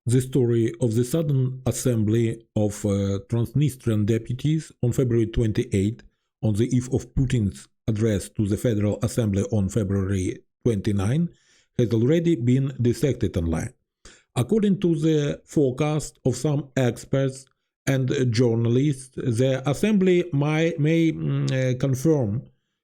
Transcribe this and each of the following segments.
The story of the sudden assembly of Transnistrian deputies on February 28, on the eve of Putin's address to the Federal Assembly on February 29, has already been dissected online. According to the forecast of some experts and journalists, the Assembly may confirm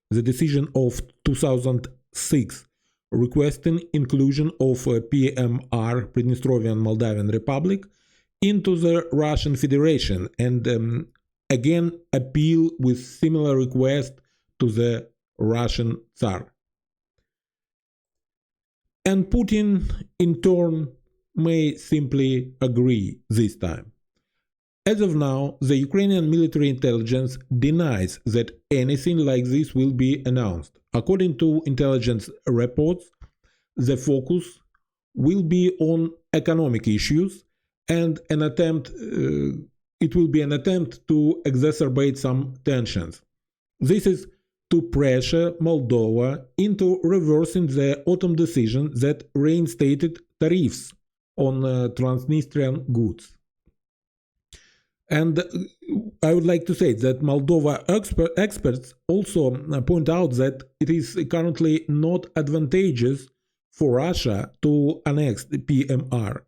the decision of 2006 requesting inclusion of PMR, Transnistrian Moldavian Republic, into the Russian Federation and again appeal with similar request to the Russian Tsar. And Putin, in turn, may simply agree this time. As of now, the Ukrainian military intelligence denies that anything like this will be announced. According to intelligence reports, the focus will be on economic issues and it will be an attempt to exacerbate some tensions. This is to pressure Moldova into reversing the autumn decision that reinstated tariffs on Transnistrian goods. And I would like to say that Moldova experts also point out that it is currently not advantageous for Russia to annex the PMR.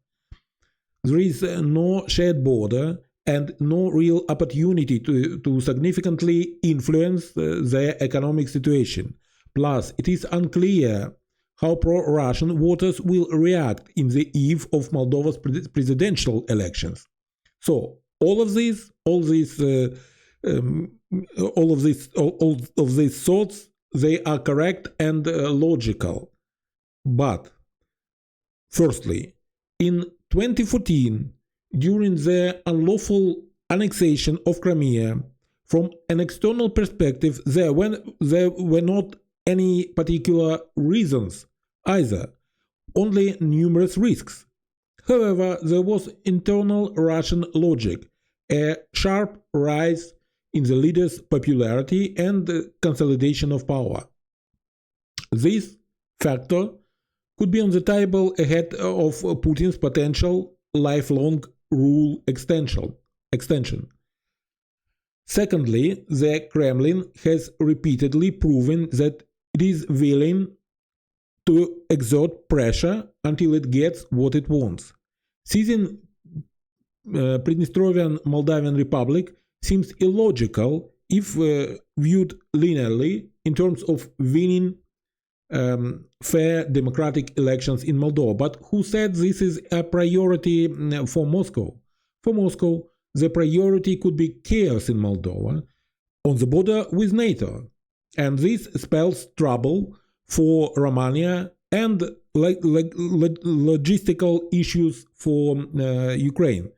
There is no shared border and no real opportunity to significantly influence the economic situation. Plus, it is unclear how pro-Russian voters will react in the eve of Moldova's presidential elections. So, all of these thoughts, they are correct and logical. But, firstly, in 2014, during the unlawful annexation of Crimea, from an external perspective, there were not any particular reasons either, only numerous risks. However, there was internal Russian logic, a sharp rise in the leader's popularity and consolidation of power. This factor could be on the table ahead of Putin's potential lifelong rule extension. Secondly, the Kremlin has repeatedly proven that it is willing to exert pressure until it gets what it wants. Seizing Transnistrian Moldavian Republic seems illogical if viewed linearly in terms of winning fair democratic elections in Moldova. But who said this is a priority for Moscow? For Moscow, the priority could be chaos in Moldova on the border with NATO. And this spells trouble for Romania and logistical issues for Ukraine.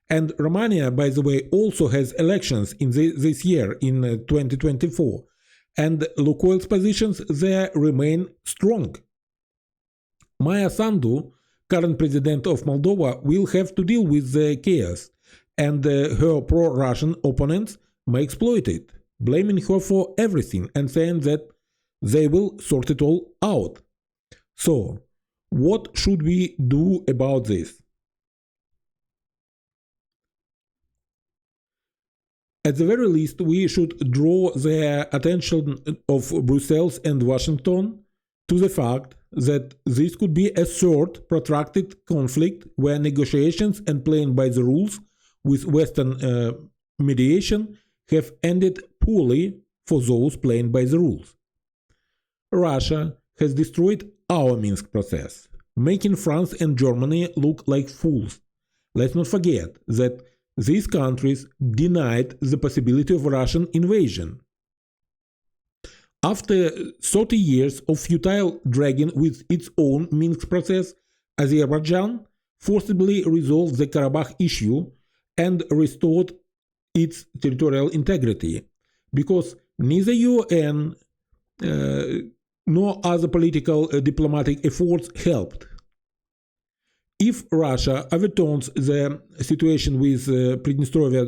And Romania, by the way, also has elections in this year, in 2024. And Lukoil's positions there remain strong. Maya Sandu, current president of Moldova, will have to deal with the chaos, and her pro-Russian opponents may exploit it, blaming her for everything and saying that they will sort it all out. So, what should we do about this? At the very least, we should draw the attention of Brussels and Washington to the fact that this could be a third protracted conflict where negotiations and playing by the rules with Western mediation have ended poorly for those playing by the rules. Russia has destroyed our Minsk process, making France and Germany look like fools. Let's not forget that these countries denied the possibility of Russian invasion. After 30 years of futile dragging with its own Minsk process, Azerbaijan forcibly resolved the Karabakh issue and restored its territorial integrity, because neither UN nor other political diplomatic efforts helped. If Russia overturns the situation with Transnistria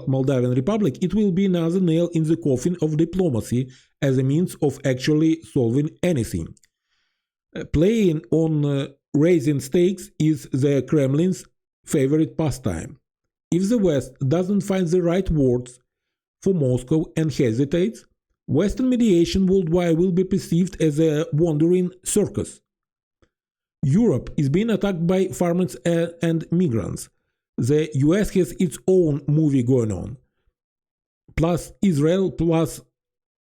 Moldavian Republic, it will be another nail in the coffin of diplomacy as a means of actually solving anything. Playing on raising stakes is the Kremlin's favorite pastime. If the West doesn't find the right words for Moscow and hesitates, Western mediation worldwide will be perceived as a wandering circus. Europe is being attacked by farmers and migrants. The US has its own movie going on. Plus Israel, plus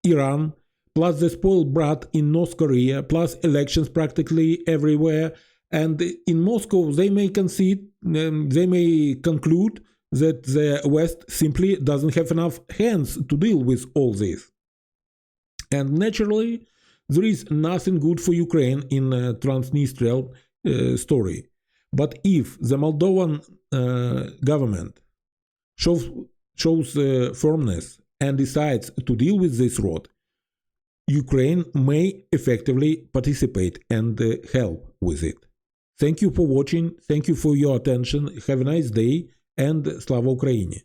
Iran, plus the spoiled brat in North Korea, plus elections practically everywhere. And in Moscow, they may conclude that the West simply doesn't have enough hands to deal with all this. And naturally, there is nothing good for Ukraine in Transnistria story. But if the Moldovan government shows firmness and decides to deal with this rot, Ukraine may effectively participate and help with it. Thank you for watching, thank you for your attention, have a nice day, and Slava Ukraini!